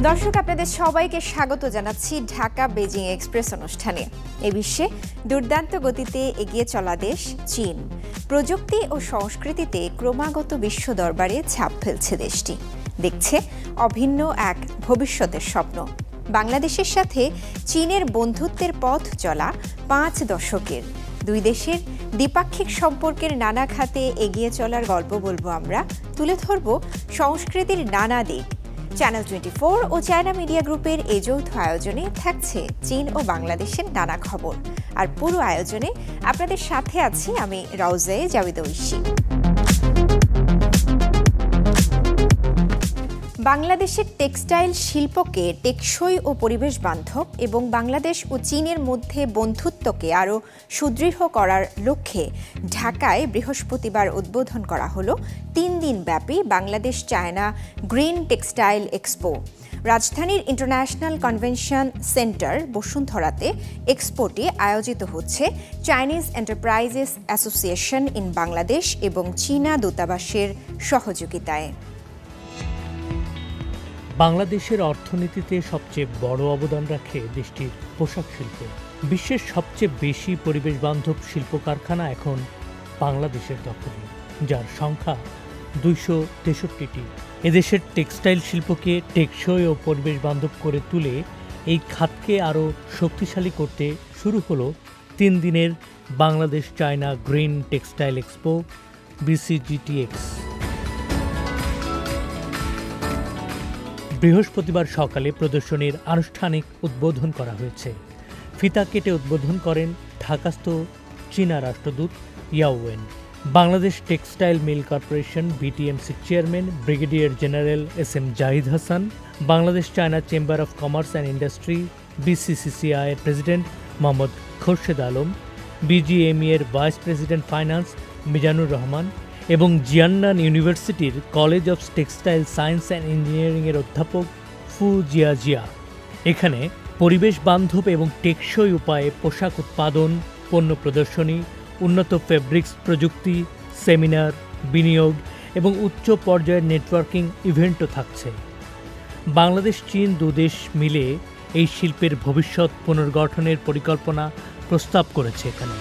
দর্শক, আপনাদের সবাইকে স্বাগত জানাচ্ছি ঢাকা বেজিং এক্সপ্রেস অনুষ্ঠানে। এই বিশ্বে দুর্দান্ত গতিতে এগিয়ে চলা দেশ চীন। প্রযুক্তি ও সংস্কৃতিতে ক্রমাগত বিশ্ব দরবারে ছাপ ফেলছে দেশটি। দেখছে অভিন্ন এক ভবিষ্যতের স্বপ্ন। বাংলাদেশের সাথে চীনের বন্ধুত্বের পথ চলা 5 দশকের দুই দেশের দ্বিপাক্ষিক সম্পর্কের নানা খাতে এগিয়ে চলার গল্প বলবো আমরা, তুলে ধরব সংস্কৃতির নানা দিক। চ্যানেল 24 ও চায়না মিডিয়া গ্রুপের এই যৌথ আয়োজনে থাকছে চীন ও বাংলাদেশের নানা খবর। আর পুরো আয়োজনে আপনাদের সাথে আছি আমি রাউজে জাবিদ ঐশী। বাংলাদেশের টেক্সটাইল শিল্পকে টেকসই ও পরিবেশ বান্ধব এবং বাংলাদেশ ও চীনের মধ্যে বন্ধুত্বকে আরও সুদৃঢ় করার লক্ষ্যে ঢাকায় বৃহস্পতিবার উদ্বোধন করা হলো 3 দিন ব্যাপী Bangladesh China green textile expo. রাজধানীর ইন্টারন্যাশনাল কনভেনশন সেন্টার বসুন্ধরাতে এক্সপোটি আয়োজিত হচ্ছে Chinese enterprises association in Bangladesh এবং চীনা দূতাবাসের সহযোগিতায়। বাংলাদেশের অর্থনীতিতে সবচেয়ে বড় অবদান রাখে দেশটির পোশাক শিল্প। বিশ্বের সবচেয়ে বেশি পরিবেশ বান্ধব শিল্প কারখানা এখন বাংলাদেশের দখলে, যার সংখ্যা 263টি। এদেশের টেক্সটাইল শিল্পকে টেকসই ও পরিবেশ বান্ধব করে তুলে এই খাতকে আরও শক্তিশালী করতে শুরু হলো 3 দিনের Bangladesh China green textile expo BCGTX। বৃহস্পতিবার সকালে প্রদর্শনীর আনুষ্ঠানিক উদ্বোধন করা হয়েছে। ফিতা কেটে উদ্বোধন করেন ঢাকাস্থ চীনা রাষ্ট্রদূত Yao Wen. Bangladesh textile mill corporation BTMC chairman brigadier general SM Zahid Hasan, Bangladesh China chamber of commerce and industry BCCCI এর প্রেসিডেন্ট মোহাম্মদ খোরশেদ আলম, BGME এর vice president finance Mizanur Rahman এবং জিয়ান্নান ইউনিভার্সিটির college of textile science and ইঞ্জিনিয়ারিংয়ের অধ্যাপক ফু জিয়া এখানে পরিবেশ বান্ধব এবং টেকসই উপায়ে পোশাক উৎপাদন, পণ্য প্রদর্শনী, উন্নত ফেব্রিক্স প্রযুক্তি, সেমিনার, বিনিয়োগ এবং উচ্চ পর্যায়ের নেটওয়ার্কিং ইভেন্টও থাকছে। বাংলাদেশ চীন দুদেশ মিলে এই শিল্পের ভবিষ্যৎ পুনর্গঠনের পরিকল্পনা প্রস্তাব করেছে এখানে।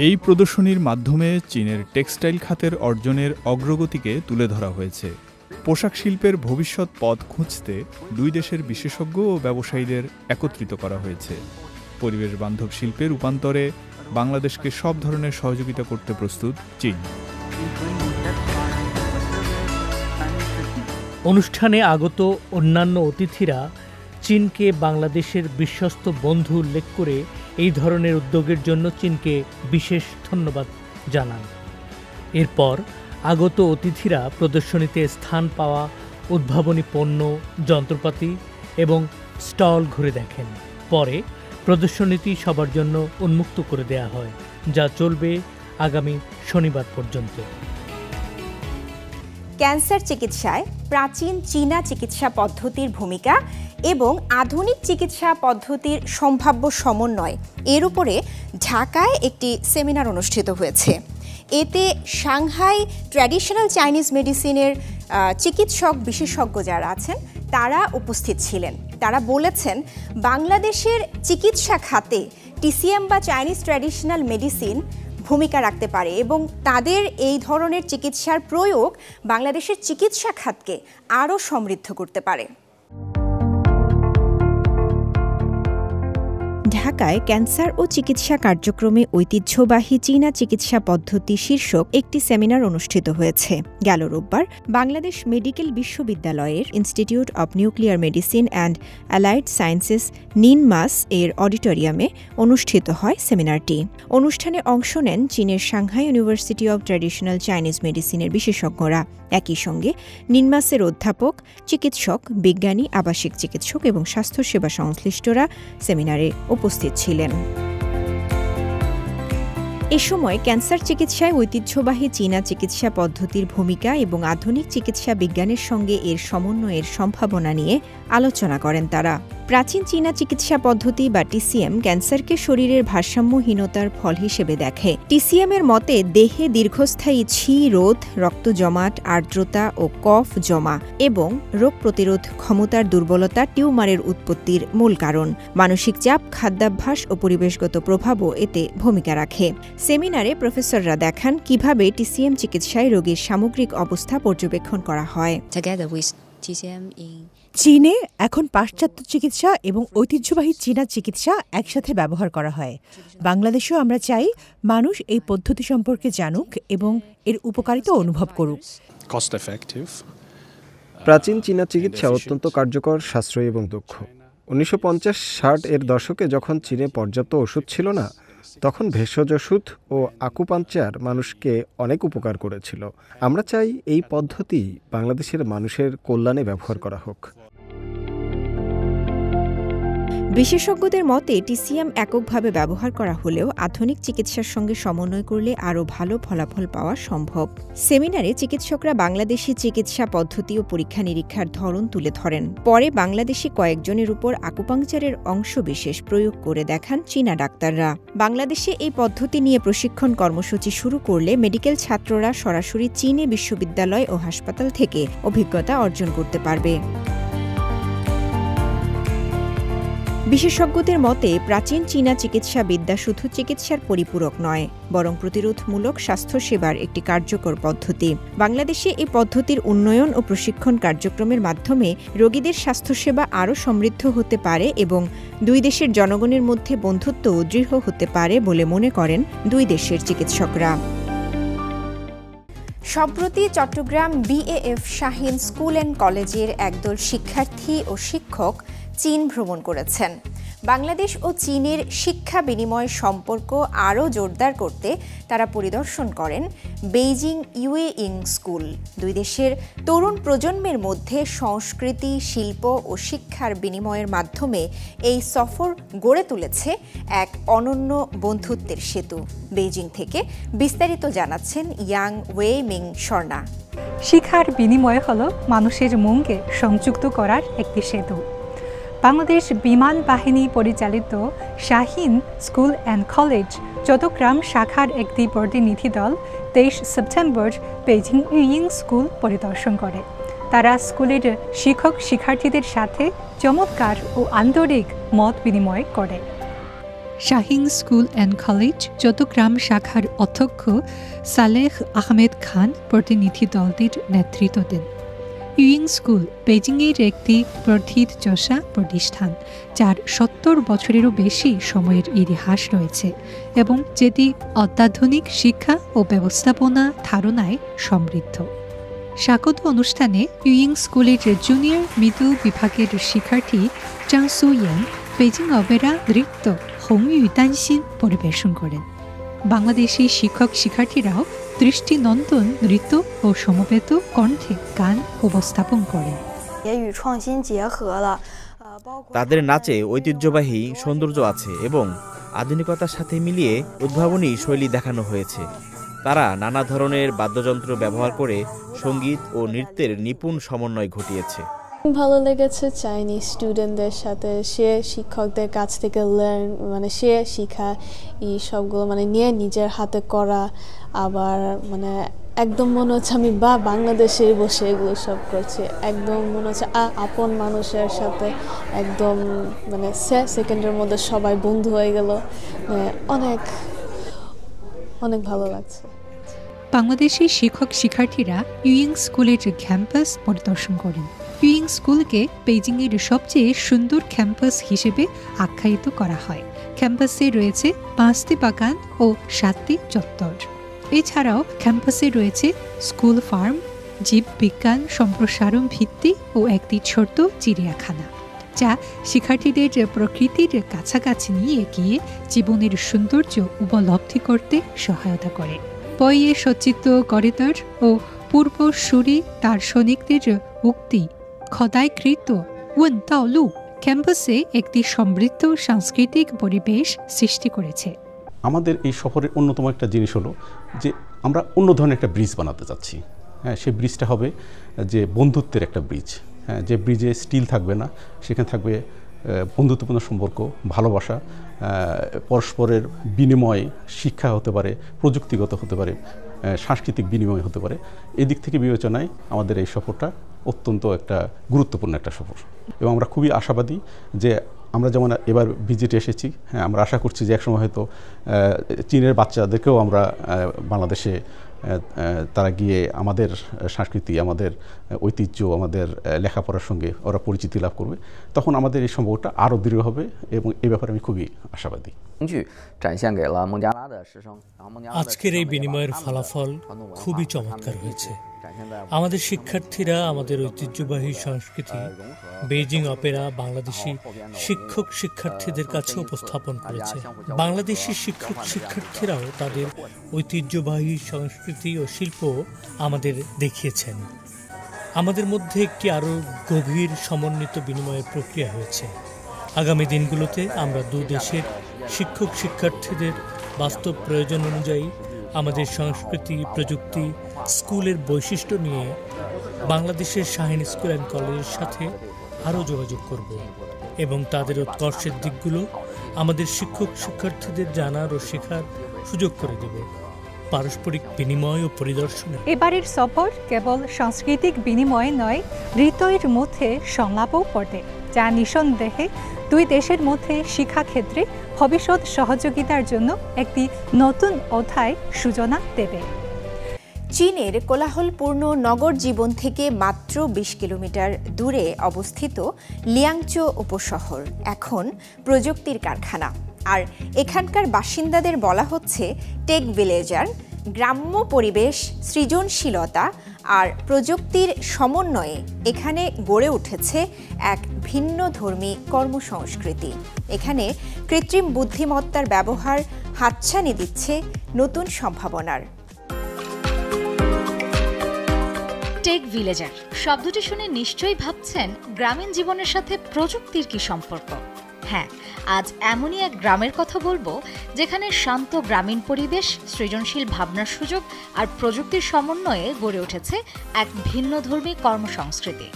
এই প্রদর্শনীর মাধ্যমে চীনের টেক্সটাইল খাতের অর্জনের অগ্রগতিকে তুলে ধরা হয়েছে। পোশাক শিল্পের ভবিষ্যৎ পথ খুঁজতে দুই দেশের বিশেষজ্ঞ ও ব্যবসায়ীদের একত্রিত করা হয়েছে। পরিবেশ বান্ধব শিল্পে রূপান্তরে বাংলাদেশকে সব ধরনের সহযোগিতা করতে প্রস্তুত চীন। অনুষ্ঠানে আগত অন্যান্য অতিথিরা চীনকে বাংলাদেশের বিশ্বস্ত বন্ধু উল্লেখ করে এই ধরনের উদ্যোগের জন্য চীনকে বিশেষ ধন্যবাদ জানান। এরপর আগত অতিথিরা প্রদর্শনীতে স্থান পাওয়া উদ্ভাবনী পণ্য, যন্ত্রপাতি এবং স্টল ঘুরে দেখেন। পরে প্রদর্শনীটি সবার জন্য উন্মুক্ত করে দেয়া হয়, যা চলবে আগামী শনিবার পর্যন্ত। ক্যান্সার চিকিৎসায় প্রাচীন চীনা চিকিৎসা পদ্ধতির ভূমিকা এবং আধুনিক চিকিৎসা পদ্ধতির সম্ভাব্য সমন্বয় এর উপরে ঢাকায় একটি সেমিনার অনুষ্ঠিত হয়েছে। এতে সাংহাই ট্র্যাডিশনাল চাইনিজ মেডিসিনের চিকিৎসক বিশেষজ্ঞ যারা আছেন তারা উপস্থিত ছিলেন। তারা বলেছেন বাংলাদেশের চিকিৎসা খাতে TCM বা চাইনিজ ট্র্যাডিশনাল মেডিসিন ভূমিকা রাখতে পারে এবং তাদের এই ধরনের চিকিৎসার প্রয়োগ বাংলাদেশের চিকিৎসা খাতকে আরও সমৃদ্ধ করতে পারে। ঢাকায় ক্যান্সার ও চিকিৎসা কার্যক্রমে ঐতিহ্যবাহী চীনা চিকিৎসা পদ্ধতি শীর্ষক একটি সেমিনার অনুষ্ঠিত হয়েছে। গেল রোববার বাংলাদেশ মেডিকেল বিশ্ববিদ্যালয়ের institute of nuclear medicine and allied sciences নিনমাস এর অডিটোরিয়ামে অনুষ্ঠিত হয় সেমিনারটি। অনুষ্ঠানে অংশ নেন চীনের Shanghai university of traditional Chinese মেডিসিনের বিশেষজ্ঞরা। একই সঙ্গে নিনমাসের অধ্যাপক, চিকিৎসক, বিজ্ঞানী, আবাসিক চিকিৎসক এবং স্বাস্থ্যসেবা সংশ্লিষ্টরা সেমিনারে উপস্থিত ছিলেন। এ সময় ক্যান্সার চিকিৎসায় ঐতিহ্যবাহী চীনা চিকিৎসা পদ্ধতির ভূমিকা এবং আধুনিক চিকিৎসা বিজ্ঞানের সঙ্গে এর সমন্বয়ের সম্ভাবনা নিয়ে আলোচনা করেন তারা। প্রাচীন চীনা চিকিৎসা পদ্ধতি বা টিসিএম ক্যান্সারকে শরীরের ভারসাম্যহীনতার ফল হিসেবে দেখে। টিসিএমের মতে দেহে দীর্ঘস্থায়ী ছি রোধ, রক্ত জমাট, আর্দ্রতা ও কফ জমা এবং রোগ প্রতিরোধ ক্ষমতার দুর্বলতা টিউমারের উৎপত্তির মূল কারণ। মানসিক চাপ, খাদ্যাভ্যাস ও পরিবেশগত প্রভাবও এতে ভূমিকা রাখে। সেমিনারে প্রফেসররা দেখান কিভাবে টিসিএম চিকিৎসায় রোগীর সামগ্রিক অবস্থা পর্যবেক্ষণ করা হয়। চীনে এখন পাশ্চাত্য চিকিৎসা এবং ঐতিহ্যবাহী চীনা চিকিৎসা একসাথে ব্যবহার করা হয়। বাংলাদেশেও আমরা চাই মানুষ এই পদ্ধতি সম্পর্কে জানুক এবং এর উপকারিতা অনুভব করুক। প্রাচীন চীনা চিকিৎসা অত্যন্ত কার্যকর, সাশ্রয়ী এবং দক্ষ। 1950-60 এর দশকে যখন চীনে পর্যাপ্ত ওষুধ ছিল না, তখন ভেষজ ওষুধ ও আকুপাংচার মানুষকে অনেক উপকার করেছিল। আমরা চাই এই পদ্ধতি বাংলাদেশের মানুষের কল্যাণে ব্যবহার করা হোক। বিশেষজ্ঞদের মতে টিসিএম এককভাবে ব্যবহার করা হলেও আধুনিক চিকিৎসার সঙ্গে সমন্বয় করলে আরও ভালো ফলাফল পাওয়া সম্ভব। সেমিনারে চিকিৎসকরা বাংলাদেশি চিকিৎসা পদ্ধতি ও পরীক্ষা নিরীক্ষার ধরন তুলে ধরেন। পরে বাংলাদেশি কয়েকজনের উপর আকুপাংচারের অংশবিশেষ প্রয়োগ করে দেখান চীনা ডাক্তাররা। বাংলাদেশে এই পদ্ধতি নিয়ে প্রশিক্ষণ কর্মসূচি শুরু করলে মেডিকেল ছাত্ররা সরাসরি চীনে বিশ্ববিদ্যালয় ও হাসপাতাল থেকে অভিজ্ঞতা অর্জন করতে পারবে। বিশেষজ্ঞদের মতে প্রাচীন চীনা চিকিৎসা বিদ্যা শুধু চিকিৎসার পরিপূরক নয়, বরং প্রতিরোধমূলক স্বাস্থ্যসেবার একটি কার্যকর পদ্ধতি। বাংলাদেশে এই পদ্ধতির উন্নয়ন ও প্রশিক্ষণ কার্যক্রমের মাধ্যমে রোগীদের স্বাস্থ্যসেবা আরও সমৃদ্ধ হতে পারে এবং দুই দেশের জনগণের মধ্যে বন্ধুত্ব দৃঢ় হতে পারে বলে মনে করেন দুই দেশের চিকিৎসকরা। সম্প্রতি Chattogram BAF Shaheen school and কলেজের একদল শিক্ষার্থী ও শিক্ষক চীন ভ্রমণ করেছেন। বাংলাদেশ ও চীনের শিক্ষা বিনিময় সম্পর্ক আরও জোরদার করতে তারা পরিদর্শন করেন বেইজিং ইউইং স্কুল। দুই দেশের তরুণ প্রজন্মের মধ্যে সংস্কৃতি, শিল্প ও শিক্ষার বিনিময়ের মাধ্যমে এই সফর গড়ে তুলেছে এক অনন্য বন্ধুত্বের সেতু। বেইজিং থেকে বিস্তারিত জানাচ্ছেন ইয়াং ওয়েমিং স্বর্ণা। শিক্ষার বিনিময় হল মানুষের মনকে সংযুক্ত করার একটি সেতু। বাংলাদেশ বিমান বাহিনী পরিচালিত Shaheen school and college Chattogram শাখার একটি প্রতিনিধি দল 23 সেপ্টেম্বর বেইজিং ইউইং স্কুল পরিদর্শন করে। তারা স্কুলের শিক্ষক শিক্ষার্থীদের সাথে চমৎকার ও আন্তরিক মত বিনিময় করে। Shaheen school and college Chattogram শাখার অধ্যক্ষ সালেহ আহমেদ খান প্রতিনিধি দলটির নেতৃত্ব দেন। ইউইং স্কুল বেইজিংয়ের একটি প্রথিতযশা প্রতিষ্ঠান, যার 70 বছরেরও বেশি সময়ের ইতিহাস রয়েছে এবং যেটি অত্যাধুনিক শিক্ষা ও ব্যবস্থাপনা ধারণায় সমৃদ্ধ। স্বাগত অনুষ্ঠানে ইউইং স্কুলের জুনিয়র মিডল বিভাগের শিক্ষার্থী চাং সু ইয়ান বেইজিং অপেরা নৃত্য হং ইউ দানসিন পরিবেশন করেন। বাংলাদেশি শিক্ষক শিক্ষার্থীরাও দৃষ্টিনন্দন নৃত্য ও সমবেত কণ্ঠে গান উপস্থাপন করেন। তাদের নাচে ঐতিহ্যবাহী সৌন্দর্য আছে এবং আধুনিকতার সাথে মিলিয়ে উদ্ভাবনী শৈলী দেখানো হয়েছে। তারা নানা ধরনের বাদ্যযন্ত্র ব্যবহার করে সঙ্গীত ও নৃত্যের নিপুণ সমন্বয় ঘটিয়েছে। ভালো লেগেছে চাইনিজ স্টুডেন্টদের সাথে, সে শিক্ষকদের কাছ থেকে সে শিখা এই সবগুলো নিয়ে নিজের হাতে করা, আবার একদম মনে হচ্ছে আমি বাংলাদেশে বসে এগুলো সব করছি। একদম মনে হচ্ছে আপন মানুষের সাথে একদম সেকেন্ডের মধ্যে সবাই বন্ধু হয়ে গেল। অনেক অনেক ভালো লাগছে। বাংলাদেশি শিক্ষক শিক্ষার্থীরা ইউইং স্কুলের ক্যাম্পাস পরিদর্শন করেন। ইউইং স্কুলকে বেইজিংয়ের সবচেয়ে সুন্দর ক্যাম্পাস হিসেবে আখ্যায়িত করা হয়। ক্যাম্পাসে রয়েছে 5টি বাগান ও 7টি চত্বর। এছাড়াও ক্যাম্পাসে রয়েছে স্কুল ফার্ম, জীববিজ্ঞান সম্প্রসারণ ভিত্তি ও একটি ছোট্ট চিড়িয়াখানা, যা শিক্ষার্থীদের প্রকৃতির কাছাকাছি নিয়ে গিয়ে জীবনের সৌন্দর্য উপলব্ধি করতে সহায়তা করে। বইয়ে সজ্জিত করিডর ও পূর্বসূরি দার্শনিকদের উক্তি খোদাইকৃত ওয়েন দাও লু ক্যাম্পাসে একটি সমৃদ্ধ সাংস্কৃতিক পরিবেশ সৃষ্টি করেছে। আমাদের এই শহরের অন্যতম একটা জিনিস হলো যে আমরা অন্য ধরনের একটা ব্রিজ বানাতে যাচ্ছি। হ্যাঁ, সেই ব্রিজটা হবে যে বন্ধুত্বের একটা ব্রিজ। হ্যাঁ, যে ব্রিজে স্টিল থাকবে না, সেখানে থাকবে বন্ধুত্বপূর্ণ সম্পর্ক, ভালোবাসা, পরস্পরের বিনিময়, শিক্ষা হতে পারে, প্রযুক্তিগত হতে পারে, সাংস্কৃতিক বিনিময় হতে পারে। এই দিক থেকে বিবেচনায় আমাদের এই সফরটা অত্যন্ত একটা গুরুত্বপূর্ণ একটা সফর এবং আমরা খুবই আশাবাদী যে আমরা যেমন এবার ভিজিটে এসেছি, হ্যাঁ, আমরা আশা করছি যে একসময় হয়তো চীনের বাচ্চাদেরকেও আমরা বাংলাদেশে তারা গিয়ে আমাদের সংস্কৃতি, আমাদের ঐতিহ্য, আমাদের লেখাপড়ার সঙ্গে ওরা পরিচিতি লাভ করবে, তখন আমাদের এই সম্পর্কটা আরও দৃঢ় হবে এবং এই ব্যাপারে আমি খুবই আশাবাদী। আজকের এই বিনিময়ের ফলাফল খুবই চমৎকার হয়েছে। আমাদের শিক্ষার্থীরা আমাদের ঐতিহ্যবাহী সংস্কৃতি বেইজিং অপেরা বাংলাদেশি শিক্ষক শিক্ষার্থীদের কাছে উপস্থাপন করেছে। বাংলাদেশি শিক্ষক শিক্ষার্থীরাও তাদের ঐতিহ্যবাহী সংস্কৃতি ও শিল্প আমাদের দেখিয়েছেন। আমাদের মধ্যে একটি আরও গভীর সমন্বিত বিনিময়ের প্রক্রিয়া হয়েছে। আগামী দিনগুলোতে আমরা দু দেশের শিক্ষক শিক্ষার্থীদের বাস্তব প্রয়োজন অনুযায়ী আমাদের সংস্কৃতি, প্রযুক্তি, স্কুলের বৈশিষ্ট্য নিয়ে বাংলাদেশের শাহীন স্কুল অ্যান্ড কলেজের সাথে আরও যোগাযোগ করব এবং তাদের উৎকর্ষের দিকগুলো আমাদের শিক্ষক শিক্ষার্থীদের জানার ও শেখার সুযোগ করে দেব। পারস্পরিক বিনিময় ও পরিদর্শনে এবারের সফর কেবল সাংস্কৃতিক বিনিময় নয়, হৃদয়ের মধ্যে সংলাপও পড়ে, যা নিঃসন্দেহে দুই দেশের মধ্যে শিক্ষাক্ষেত্রে ভবিষ্যৎ সহযোগিতার জন্য একটি নতুন অধ্যায় সূচনা দেবে। চীনের কোলাহলপূর্ণ নগর জীবন থেকে মাত্র ২০ কিলোমিটার দূরে অবস্থিত লিয়াংচৌ উপশহর এখন প্রযুক্তির কারখানা। আর এখানকার বাসিন্দাদের বলা হচ্ছে টেক ভিলেজার। গ্রাম্য পরিবেশ, সৃজনশীলতা আর প্রযুক্তির সমন্বয়ে এখানে গড়ে উঠেছে এক ভিন্নধর্মী কর্মসংস্কৃতি। এখানে কৃত্রিম বুদ্ধিমত্তার ব্যবহার হাতছানি দিচ্ছে নতুন সম্ভাবনার। টেক ভিলেজার শব্দটি শুনে নিশ্চয়ই ভাবছেন গ্রামীণ জীবনের সাথে প্রযুক্তির কি সম্পর্ক। হ্যাঁ, আজ এমনই এক গ্রামের কথা বলবো যেখানে শান্ত গ্রামীণ পরিবেশ, সৃজনশীল ভাবনার সুযোগ আর প্রযুক্তির সমন্বয়ে গড়ে উঠেছে এক ভিন্নধর্মী কর্মসংস্কৃতি।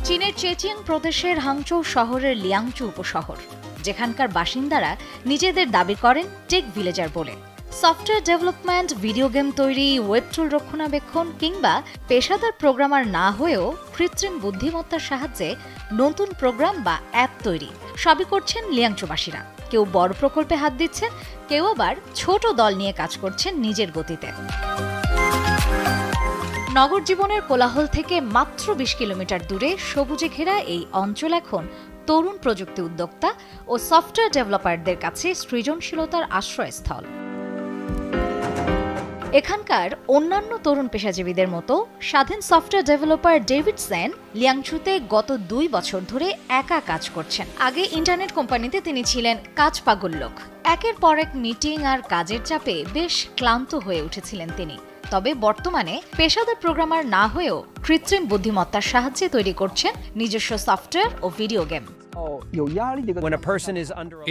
চীনের চেচিয়াং প্রদেশের হাংচৌ শহরের লিয়াংচৌ উপশহর, যেখানকার বাসিন্দারা নিজেদের দাবি করেন টেক ভিলেজার বলে। সফটওয়্যার ডেভেলপমেন্ট, ভিডিও গেম তৈরি, ওয়েব টুল রক্ষণাবেক্ষণ কিংবা পেশাদার প্রোগ্রামার না হয়েও কৃত্রিম বুদ্ধিমত্তার সাহায্যে নতুন প্রোগ্রাম বা অ্যাপ তৈরি সবই করছেন লিয়াংচৌবাসীরা। কেউ বড় প্রকল্পে হাত দিচ্ছেন, কেউ আবার ছোট দল নিয়ে কাজ করছেন নিজের গতিতে। নগর জীবনের কোলাহল থেকে মাত্র ২০ কিলোমিটার দূরে সবুজে ঘেরা এই অঞ্চল এখন তরুণ প্রযুক্তি উদ্যোক্তা ও সফটওয়্যার ডেভেলপারদের কাছে সৃজনশীলতার আশ্রয়স্থল। এখানকার অন্যান্য তরুণ পেশাজীবীদের মতো স্বাধীন সফটওয়্যার ডেভেলপার ডেভিড সেন লিয়াংচুতে গত ২ বছর ধরে একা কাজ করছেন। আগে ইন্টারনেট কোম্পানিতে তিনি ছিলেন কাজ পাগল লোক। একের পর এক মিটিং আর কাজের চাপে বেশ ক্লান্ত হয়ে উঠেছিলেন তিনি। তবে বর্তমানে পেশাদার প্রোগ্রামার না হয়েও কৃত্রিম বুদ্ধিমত্তার সাহায্যে তৈরি করছেন নিজস্ব সফটওয়্যার ও ভিডিও গেম।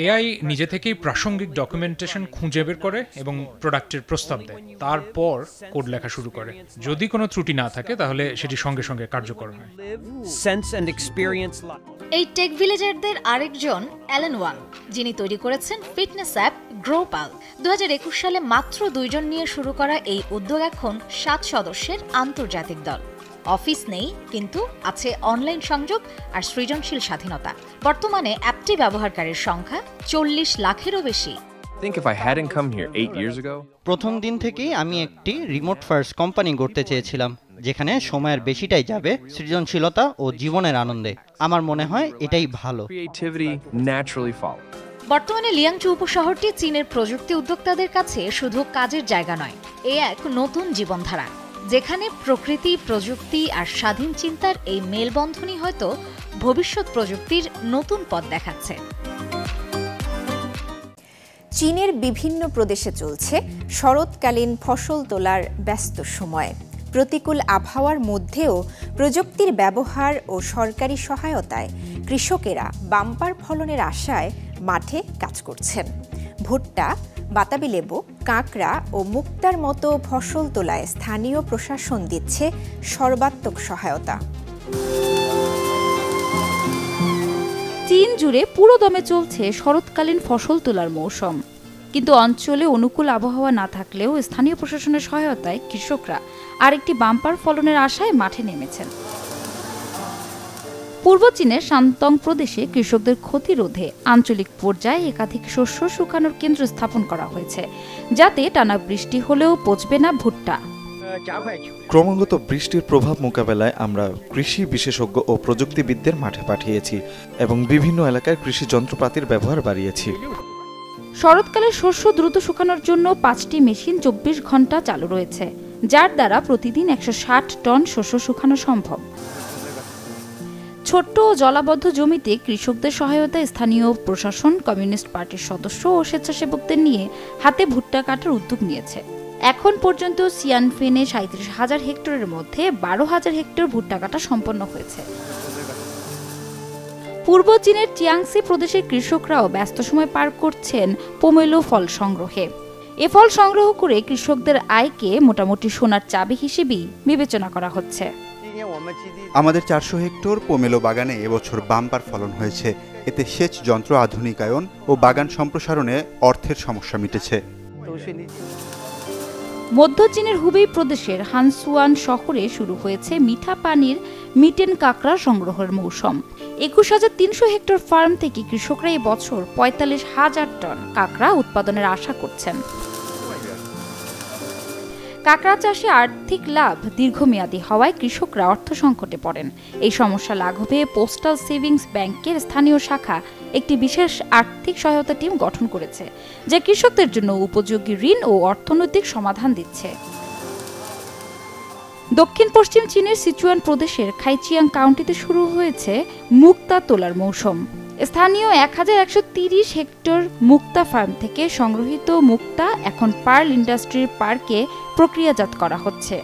এআই নিজে থেকেই প্রাসঙ্গিক ডকুমেন্টেশন খুঁজে বের করে এবং প্রোডাক্টের প্রস্তাব দেয়, তারপর কোড লেখা শুরু করে। যদি কোনো ত্রুটি না থাকে তাহলে সেটি সঙ্গে সঙ্গে কার্যকর হয়। এই টেক ভিলেজারদের আরেকজন অ্যালেন ওয়াং, যিনি তৈরি করেছেন ফিটনেস অ্যাপ গ্রোপাল। ২০২১ সালে মাত্র ২ জন নিয়ে শুরু করা এই উদ্যোগ এখন ৭ সদস্যের আন্তর্জাতিক দল। অফিস নেই, কিন্তু আছে অনলাইন সংযোগ আর সৃজনশীল স্বাধীনতা। বর্তমানে অ্যাপটি ব্যবহারকারীর সংখ্যা ৪০ লাখেরও বেশি। প্রথম দিন থেকেই আমি একটি রিমোট ফার্স্ট কোম্পানি গড়তে চেয়েছিলাম, যেখানে সময়ের বেশিটাই যাবে সৃজনশীলতা ও জীবনের আনন্দে। আমার মনে হয় এটাই ভালো। বর্তমানে লিয়াংচৌ উপশহরটি চীনের প্রযুক্তি উদ্যোক্তাদের কাছে শুধু কাজের জায়গা নয়, এ এক নতুন জীবনধারা, যেখানে প্রকৃতি, প্রযুক্তি আর স্বাধীন চিন্তার এই মেলবন্ধনই হয়তো ভবিষ্যৎ প্রযুক্তির নতুন পথ দেখাচ্ছে। চীনের বিভিন্ন প্রদেশে চলছে শরৎকালীন ফসল তোলার ব্যস্ত সময়। প্রতিকূল আবহাওয়ার মধ্যেও প্রযুক্তির ব্যবহার ও সরকারি সহায়তায় কৃষকেরা বাম্পার ফলনের আশায় মাঠে কাজ করছেন। ভুট্টা, বাতাবি লেবু, কাঁকড়া ও মুক্তার মতো ফসল তোলায় স্থানীয় প্রশাসন দিচ্ছে সর্বাত্মক সহায়তা। চীন জুড়ে পুরো দমে চলছে শরৎকালীন ফসল তোলার মৌসুম। কিন্তু অঞ্চলে অনুকূল আবহাওয়া না থাকলেও স্থানীয় প্রশাসনের সহায়তায় কৃষকরা আরেকটি বাম্পার ফলনের আশায় মাঠে নেমেছেন। পূর্ব চীনের শান্তং প্রদেশে কৃষকদের ক্ষতি রোধে আঞ্চলিক পর্যায়ে একাধিক শস্য শুকানোর কেন্দ্র স্থাপন করা হয়েছে, যাতে টানা বৃষ্টি হলেও পচবে না ভুট্টা। ক্রমাগত বৃষ্টির প্রভাব মোকাবেলায় আমরা কৃষি বিশেষজ্ঞ ও প্রযুক্তিবিদদের মাঠে পাঠিয়েছি এবং বিভিন্ন এলাকায় কৃষি যন্ত্রপাতির ব্যবহার বাড়িয়েছি। শরৎকালে শস্য দ্রুত শুকানোর জন্য 5টি মেশিন 24 ঘন্টা চালু রয়েছে, যার দ্বারা প্রতিদিন 160 টন শস্য শুকানো সম্ভব। ছোট্ট ও জলাবদ্ধ জমিতে কৃষকদের সহায়তায় স্থানীয় প্রশাসন কমিউনিস্ট পার্টির সদস্য ও স্বেচ্ছাসেবকদের নিয়ে হাতে ভুট্টা কাটার উদ্যোগ নিয়েছে। এখন পর্যন্ত সিয়ানফেনে 37,000 হেক্টরের মধ্যে 12,000 হেক্টর ভুট্টা কাটা সম্পন্ন হয়েছে। পূর্ব চীনের চিয়াংসি প্রদেশের কৃষকরাও ব্যস্ত সময় পার করছেন পোমেলো ফল সংগ্রহে। এ ফল সংগ্রহ করে কৃষকদের আয়কে মোটামুটি সোনার চাবি হিসেবেই বিবেচনা করা হচ্ছে। আমাদের 400 হেক্টর পোমেলো বাগানে এবছর বাম্পার ফলন হয়েছে। এতে সেচ যন্ত্র আধুনিকায়ন ও বাগান সম্প্রসারণে অর্থের সমস্যা মিটেছে। মধ্য চীনের হুবেই প্রদেশের হানসুয়ান শহরে শুরু হয়েছে মিঠা পানির মিটেন কাঁকড়া সংগ্রহের মৌসুম। 21,300 হেক্টর ফার্ম থেকে কৃষকরা এই বছর 45,000 টন কাঁকড়া উৎপাদনের আশা করছেন। কাঁকড়া চাষে আর্থিক লাভ দীর্ঘমেয়াদী হওয়ায় কৃষকরা অর্থ সংকটে পড়েন। এই সমস্যা লাঘবে পোস্টাল সেভিংস ব্যাংকের স্থানীয় শাখা একটি বিশেষ আর্থিক সহায়তা টিম গঠন করেছে, যা কৃষকদের জন্য উপযোগী ঋণ ও অর্থনৈতিক সমাধান দিচ্ছে। দক্ষিণ পশ্চিম চীনের সিচুয়ান প্রদেশের খাইচিয়াং কাউন্টিতে শুরু হয়েছে মুক্তা তোলার মৌসুম। স্থানীয় 1,130 হেক্টর মুক্তা ফার্ম থেকে সংগ্রহিত মুক্তা এখন পার্ল ইন্ডাস্ট্রির পার্কে প্রক্রিয়াজাত করা হচ্ছে।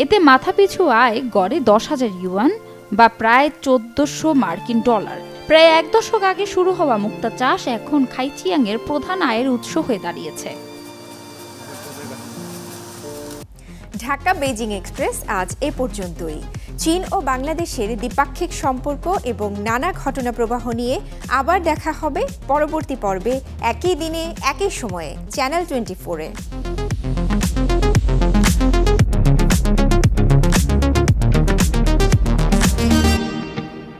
এতে মাথাপিছু আয় গড়ে 10,000 ইউয়ান বা প্রায় 1400 মার্কিন ডলার। প্রায় 1 দশক আগে শুরু হওয়া মুক্তা চাষ এখন খাইচিয়াংয়ের প্রধান আয়ের উৎস হয়ে দাঁড়িয়েছে। ঢাকা বেজিং এক্সপ্রেস আজ এ পর্যন্তই। চীন ও বাংলাদেশের দ্বিপাক্ষিক সম্পর্ক এবং নানা ঘটনা প্রবাহ নিয়ে আবার দেখা হবে পরবর্তী পর্বে, একই দিনে একই সময়ে চ্যানেল 24-এ।